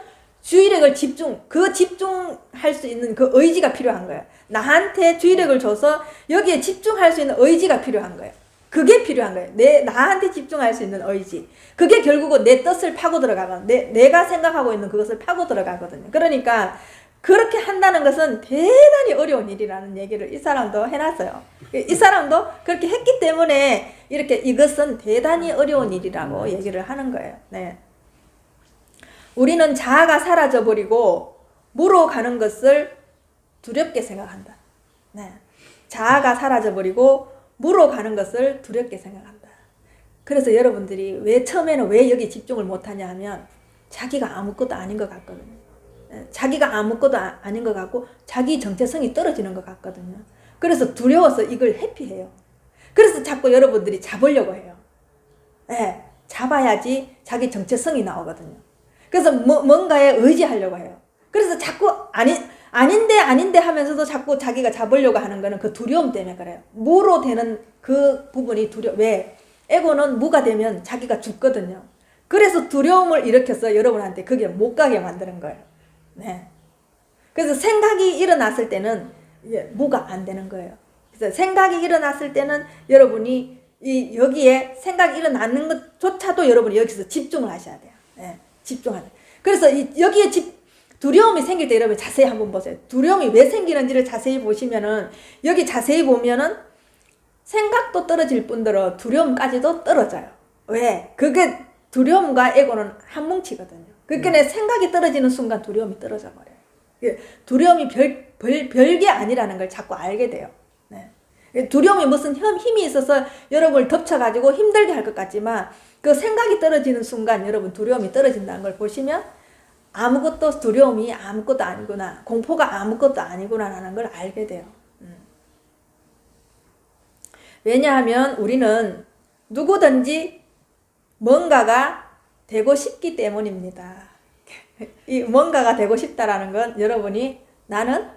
주의력을 집중할 수 있는 그 의지가 필요한 거예요. 나한테 주의력을 줘서 여기에 집중할 수 있는 의지가 필요한 거예요. 그게 필요한 거예요. 나한테 집중할 수 있는 의지. 그게 결국은 내 뜻을 파고 들어가거든요. 내가 생각하고 있는 그것을 파고 들어가거든요. 그러니까 그렇게 한다는 것은 대단히 어려운 일이라는 얘기를 이 사람도 해놨어요. 이 사람도 그렇게 했기 때문에 이것은 대단히 어려운 일이라고 얘기를 하는 거예요. 네. 우리는 자아가 사라져버리고 무로 가는 것을 두렵게 생각한다. 네. 자아가 사라져버리고 무로 가는 것을 두렵게 생각한다. 그래서 여러분들이 처음에는 왜 여기 집중을 못하냐 하면 자기가 아무것도 아닌 것 같거든요. 자기가 아무것도 아닌 것 같고 자기 정체성이 떨어지는 것 같거든요. 그래서 두려워서 이걸 회피해요. 그래서 자꾸 여러분들이 잡으려고 해요. 네, 잡아야지 자기 정체성이 나오거든요. 그래서 뭔가에 의지하려고 해요. 그래서 자꾸 아닌데 하면서도 자꾸 자기가 잡으려고 하는 거는 그 두려움 때문에 그래요. 무로 되는 그 부분이 왜? 에고는 무가 되면 자기가 죽거든요. 그래서 두려움을 일으켜서 여러분한테 그게 못 가게 만드는 거예요. 네. 그래서 생각이 일어났을 때는 무가 안 되는 거예요. 그래서 생각이 일어났을 때는 여러분이 여기에 생각이 일어나는 것조차도 여러분이 여기서 집중을 하셔야 돼요. 네. 집중하는. 그래서 여기에 두려움이 생길 때 여러분 자세히 한번 보세요. 두려움이 왜 생기는지를 자세히 보시면은 여기 자세히 보면은 생각도 떨어질 뿐더러 두려움까지도 떨어져요. 왜? 그게 두려움과 에고는 한 뭉치거든요. 그러니까 생각이 떨어지는 순간 두려움이 떨어져 버려요. 두려움이 별게 아니라는 걸 자꾸 알게 돼요. 네. 두려움이 무슨 힘이 있어서 여러분을 덮쳐가지고 힘들게 할 것 같지만 그 생각이 떨어지는 순간 여러분 두려움이 떨어진다는 걸 보시면 두려움이 아무것도 아니구나, 공포가 아무것도 아니구나 라는 걸 알게 돼요. 왜냐하면 우리는 누구든지 뭔가가 되고 싶기 때문입니다. 이 뭔가가 되고 싶다라는 건 여러분이 나는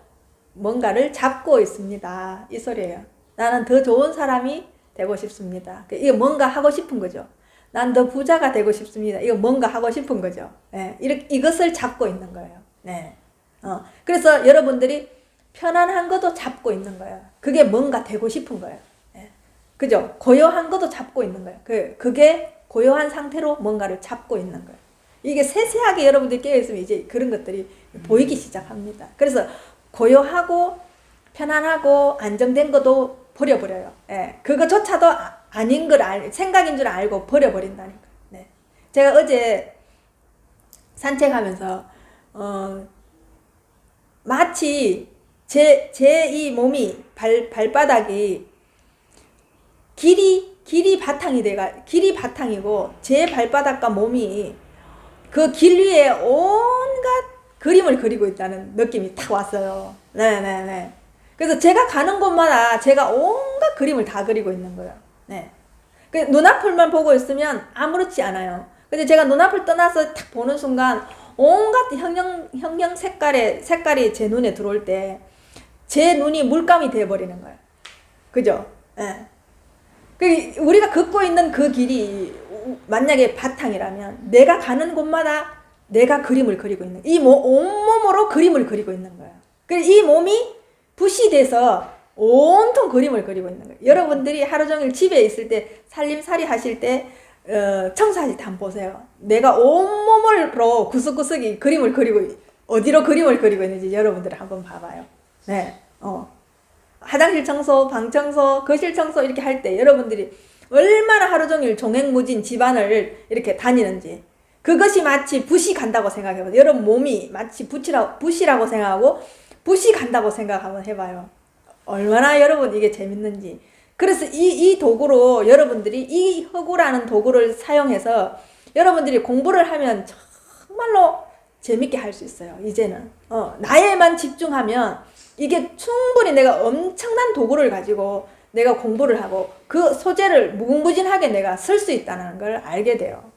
뭔가를 잡고 있습니다. 이 소리예요. 나는 더 좋은 사람이 되고 싶습니다. 이게 뭔가 하고 싶은 거죠. 난 더 부자가 되고 싶습니다. 이거 뭔가 하고 싶은 거죠. 네, 이것을 잡고 있는 거예요. 네. 그래서 여러분들이 편안한 것도 잡고 있는 거예요. 그게 뭔가 되고 싶은 거예요. 네. 그죠? 고요한 것도 잡고 있는 거예요. 그게 고요한 상태로 뭔가를 잡고 있는 거예요. 이게 세세하게 여러분들이 깨어있으면 이제 그런 것들이 보이기 시작합니다. 그래서 고요하고 편안하고 안정된 것도 버려버려요. 예, 그거조차도 아닌 걸 생각인 줄 알고 버려버린다니까. 네. 제가 어제 산책하면서 마치 제 이 몸이 발바닥이 길이 바탕이고 제 발바닥과 몸이 그 길 위에 온갖 그림을 그리고 있다는 느낌이 탁 왔어요. 네네네. 그래서 제가 가는 곳마다 제가 온갖 그림을 다 그리고 있는 거예요. 네. 그 눈앞을만 보고 있으면 아무렇지 않아요. 근데 제가 눈앞을 떠나서 탁 보는 순간 온갖 형형 색깔이 제 눈에 들어올 때 제 눈이 물감이 되어버리는 거예요. 그죠? 네. 우리가 걷고 있는 그 길이 만약에 바탕이라면 내가 가는 곳마다 내가 그림을 그리고 있는 이 온몸으로 그림을 그리고 있는 거예요. 그리고 이 몸이 붓이 돼서 온통 그림을 그리고 있는 거예요. 여러분들이 하루 종일 집에 있을 때 살림살이 하실 때 청소하실 때 한번 보세요. 내가 온몸으로 구석구석이 그림을 그리고 어디로 그림을 그리고 있는지 여러분들 한번 봐봐요. 네. 화장실 청소, 방 청소, 거실 청소 이렇게 할 때 여러분들이 얼마나 하루 종일 종횡무진 집안을 이렇게 다니는지 그것이 마치 붓이 간다고 생각해봐요. 여러분 몸이 마치 붓이라고 생각하고 붓이 간다고 생각 한번 해봐요. 얼마나 여러분 이게 재밌는지. 그래서 이 도구로 여러분들이 이 허구라는 도구를 사용해서 여러분들이 공부를 하면 정말로 재밌게 할 수 있어요. 이제는 나에만 집중하면 이게 충분히 내가 엄청난 도구를 가지고 내가 공부를 하고 그 소재를 무궁무진하게 내가 쓸 수 있다는 걸 알게 돼요.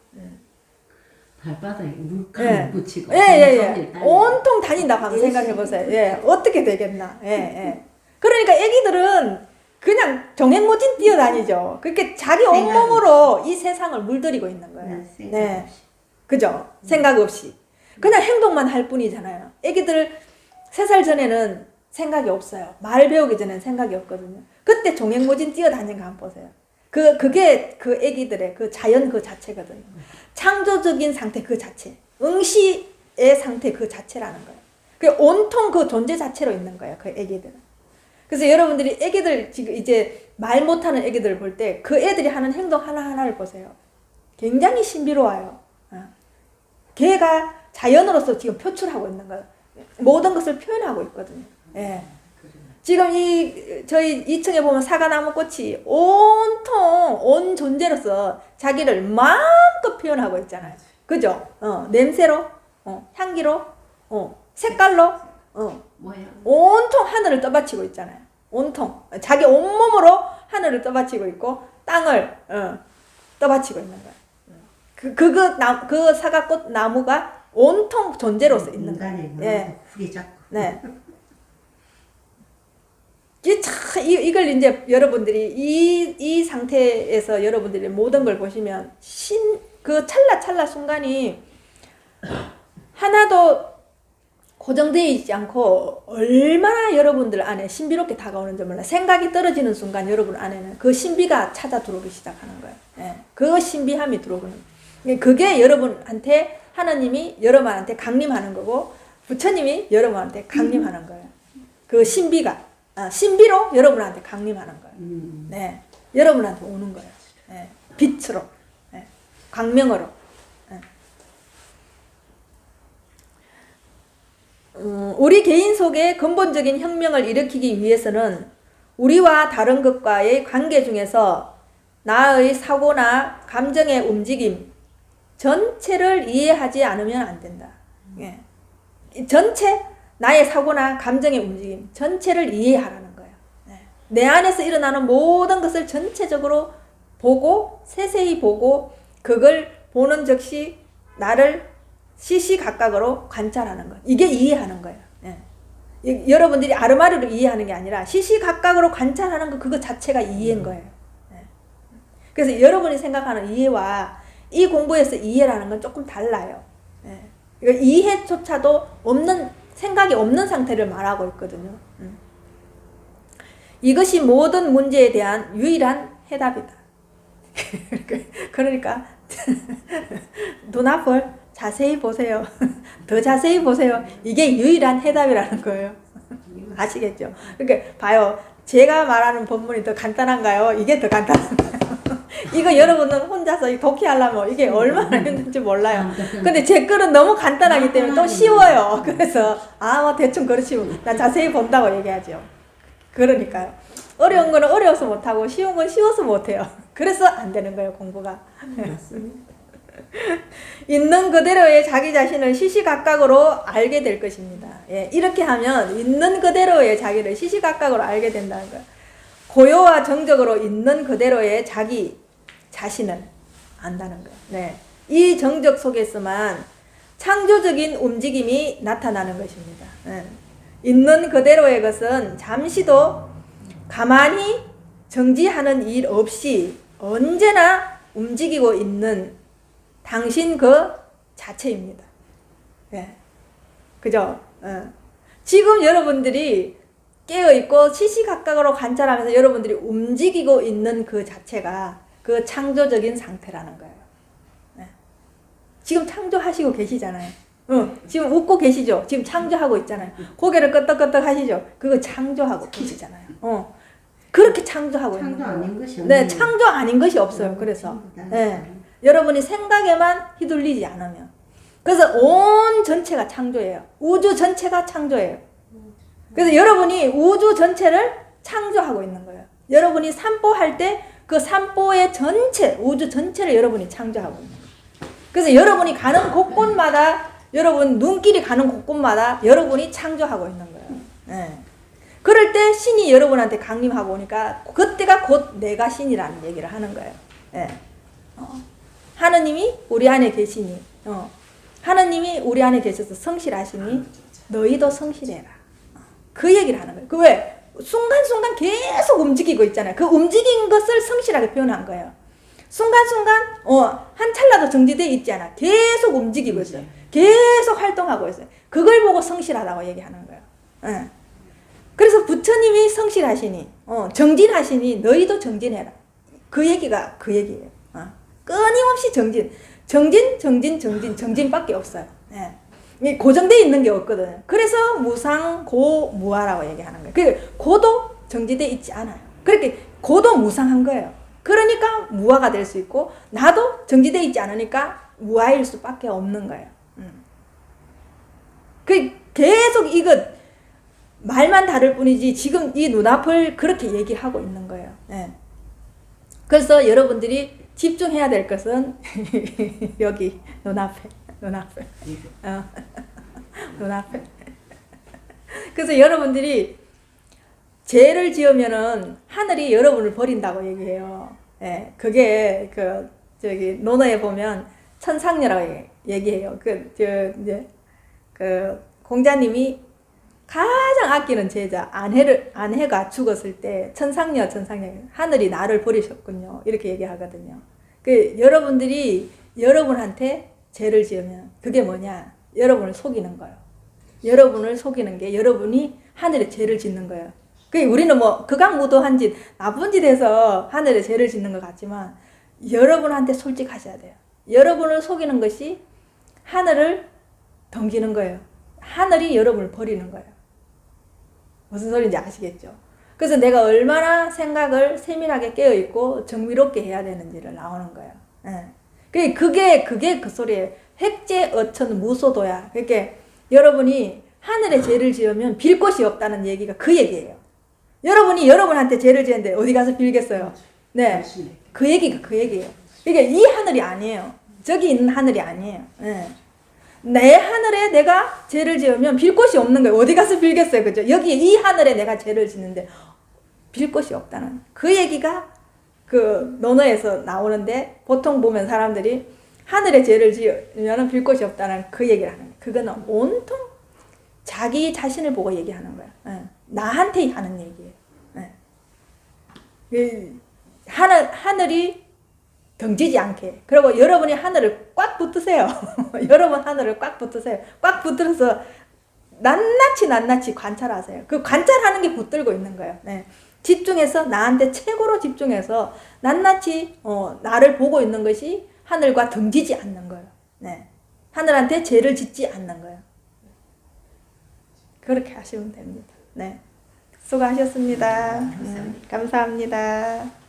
발바닥에 물감을 붙이고 온통 다닌다고 한번 생각해보세요. 예, 어떻게 되겠나. 그러니까 애기들은 그냥 정행무진 뛰어다니죠. 그렇게 자기 온몸으로 이 세상을 물들이고 있는 거예요. 네, 그죠? 생각 없이 그냥 행동만 할 뿐이잖아요. 애기들 3살 전에는 생각이 없어요. 말 배우기 전에는 생각이 없거든요. 그때 종횡무진 뛰어다니는 거 한번 보세요. 그게 그 애기들의 그 자연 그 자체거든요. 창조적인 상태 그 자체, 응시의 상태 그 자체라는 거예요. 그 온통 그 존재 자체로 있는 거예요. 그 애기들은. 그래서 여러분들이 애기들 지금 이제 말 못하는 애기들 볼 때 그 애들이 하는 행동 하나하나를 보세요. 굉장히 신비로워요. 걔가 자연으로서 지금 표출하고 있는 거예요. 모든 것을 표현하고 있거든요. 예. 지금 저희 2층에 보면 사과나무 꽃이 온통 온 존재로서 자기를 마음껏 표현하고 있잖아요. 그죠? 냄새로, 향기로, 색깔로, 온통 하늘을 떠받치고 있잖아요. 온통. 자기 온몸으로 하늘을 떠받치고 있고, 땅을, 떠받치고 있는 거예요. 그 사과꽃 나무가 온통 존재로서 있는 거예요. 예. 네. 이걸 이제 여러분들이 이 상태에서 여러분들이 모든 걸 보시면 그 찰나 순간이 하나도 고정되어 있지 않고 얼마나 여러분들 안에 신비롭게 다가오는지 몰라요. 생각이 떨어지는 순간 여러분 안에는 그 신비가 찾아 들어오기 시작하는 거예요. 예. 그 신비함이 들어오는 거예요. 그게 여러분한테 하나님이 여러분한테 강림하는 거고 부처님이 여러분한테 강림하는 거예요. 그 신비가. 신비로 여러분한테 강림하는 거예요. 네, 여러분한테 오는 거예요. 네, 빛으로, 네, 광명으로. 네. 우리 개인 속에 근본적인 혁명을 일으키기 위해서는 우리와 다른 것과의 관계 중에서 나의 사고나 감정의 움직임 전체를 이해하지 않으면 안 된다. 예. 전체 나의 사고나 감정의 움직임 전체를 이해하라는 거예요. 네. 내 안에서 일어나는 모든 것을 전체적으로 보고 세세히 보고 그걸 보는 즉시 나를 시시각각으로 관찰하는 것. 이게 이해하는 거예요. 네. 여러분들이 아르마르로 이해하는 게 아니라 시시각각으로 관찰하는 것 그거 자체가 이해인 거예요. 네. 그래서 여러분이 생각하는 이해와 이 공부에서 이해라는 건 조금 달라요. 네. 이해조차도 없는 생각이 없는 상태를 말하고 있거든요. 이것이 모든 문제에 대한 유일한 해답이다. 그러니까 눈앞을 자세히 보세요. 더 자세히 보세요. 이게 유일한 해답이라는 거예요. 아시겠죠? 그러니까 봐요. 제가 말하는 법문이 더 간단한가요? 이게 더 간단한가요? 이거 여러분은 혼자서 독해하려면 이게 얼마나 힘든지 몰라요. 근데 제 글은 너무 간단하기 때문에 또 쉬워요. 그래서 뭐 대충 그렇지 나 자세히 본다고 얘기하죠. 그러니까요. 어려운 거는 어려워서 못하고 쉬운 건 쉬워서 못해요. 그래서 안 되는 거예요, 공부가. 맞습니다. 있는 그대로의 자기 자신을 시시각각으로 알게 될 것입니다. 예, 이렇게 하면 있는 그대로의 자기를 시시각각으로 알게 된다는 거예요. 고요와 정적으로 있는 그대로의 자기 자신을 안다는 거예요. 네. 이 정적 속에서만 창조적인 움직임이 나타나는 것입니다. 네. 있는 그대로의 것은 잠시도 가만히 정지하는 일 없이 언제나 움직이고 있는 당신 그 자체입니다. 네. 그죠? 지금 여러분들이 깨어있고 시시각각으로 관찰하면서 여러분들이 움직이고 있는 그 자체가 그 창조적인 상태라는 거예요. 네. 지금 창조하시고 계시잖아요. 지금 웃고 계시죠? 지금 창조하고 있잖아요. 고개를 끄덕끄덕 하시죠? 그거 창조하고 계시잖아요. 그렇게 창조하고 있는 거예요. 아닌 것이 없네요. 네, 창조 아닌 것이 없어요. 그래서 네. 여러분이 생각에만 휘둘리지 않으면. 그래서 온 전체가 창조예요. 우주 전체가 창조예요. 그래서 여러분이 우주 전체를 창조하고 있는 거예요. 여러분이 산보할 때 그 산보의 전체, 우주 전체를 여러분이 창조하고 있는 거예요. 그래서 여러분이 가는 곳곳마다, 여러분 눈길이 가는 곳곳마다 여러분이 창조하고 있는 거예요. 네. 그럴 때 신이 여러분한테 강림하고 오니까 그때가 곧 내가 신이라는 얘기를 하는 거예요. 네. 하느님이 우리 안에 계시니, 하느님이 우리 안에 계셔서 성실하시니 너희도 성실해라. 그 얘기를 하는 거예요. 그 왜? 순간순간 계속 움직이고 있잖아요. 그 움직인 것을 성실하게 표현한 거예요. 순간순간 한 찰나도 정지되어 있지 않아. 계속 움직이고 있어요. 계속 활동하고 있어요. 그걸 보고 성실하다고 얘기하는 거예요. 네. 그래서 부처님이 성실하시니 정진하시니 너희도 정진해라. 그 얘기가 그 얘기예요. 끊임없이 정진밖에 없어요. 네. 고정되어 있는 게 없거든요. 그래서 무상고무아라고 얘기하는 거예요. 그 고도 정지되어 있지 않아요. 그렇게 고도 무상한 거예요. 그러니까 무아가 될 수 있고 나도 정지되어 있지 않으니까 무아일 수밖에 없는 거예요. 그 계속 이거 말만 다를 뿐이지 지금 이 눈앞을 그렇게 얘기하고 있는 거예요. 네. 그래서 여러분들이 집중해야 될 것은 여기 눈앞에. 눈앞에. 그래서 여러분들이 죄를 지으면은 하늘이 여러분을 버린다고 얘기해요. 예, 그게 논어에 보면 천상녀라고 얘기해요. 공자님이 가장 아끼는 제자 안해가 죽었을 때 천상녀 하늘이 나를 버리셨군요. 이렇게 얘기하거든요. 여러분들이 여러분한테 죄를 지으면 그게 뭐냐? 여러분을 속이는 거예요. 여러분을 속이는 게 여러분이 하늘에 죄를 짓는 거예요. 우리는 극악무도한 짓, 나쁜 짓 해서 하늘에 죄를 짓는 것 같지만 여러분한테 솔직하셔야 돼요. 여러분을 속이는 것이 하늘을 덩기는 거예요. 하늘이 여러분을 버리는 거예요. 무슨 소리인지 아시겠죠? 그래서 내가 얼마나 생각을 세밀하게 깨어있고 정밀롭게 해야 되는지를 나오는 거예요. 예. 그게 그 소리예요. 획제 어천 무소도야. 그러니까 여러분이 하늘에 죄를 지으면 빌 곳이 없다는 얘기가 그 얘기예요. 여러분이 여러분한테 죄를 지었는데 어디 가서 빌겠어요? 네. 그 얘기가 그 얘기예요. 그러니까 이 하늘이 아니에요. 저기 있는 하늘이 아니에요. 네. 내 하늘에 내가 죄를 지으면 빌 곳이 없는 거예요. 어디 가서 빌겠어요. 그죠? 여기 이 하늘에 내가 죄를 짓는데 빌 곳이 없다는 그 얘기가 논어에서 나오는데 보통 보면 사람들이 하늘에 죄를 지으면 빌 곳이 없다는 그 얘기를 하는 거예요. 그거는 온통 자기 자신을 보고 얘기하는 거예요. 네. 나한테 하는 얘기예요. 네. 하늘이 덩지지 않게. 그리고 여러분이 하늘을 꽉 붙드세요. 여러분 하늘을 꽉 붙드세요. 꽉 붙들어서 낱낱이 관찰하세요. 그 관찰하는 게 붙들고 있는 거예요. 네. 집중해서 나한테 최고로 집중해서 낱낱이 나를 보고 있는 것이 하늘과 덩지지 않는 거예요. 네. 하늘한테 죄를 짓지 않는 거예요. 그렇게 하시면 됩니다. 네. 수고하셨습니다. 감사합니다. 감사합니다.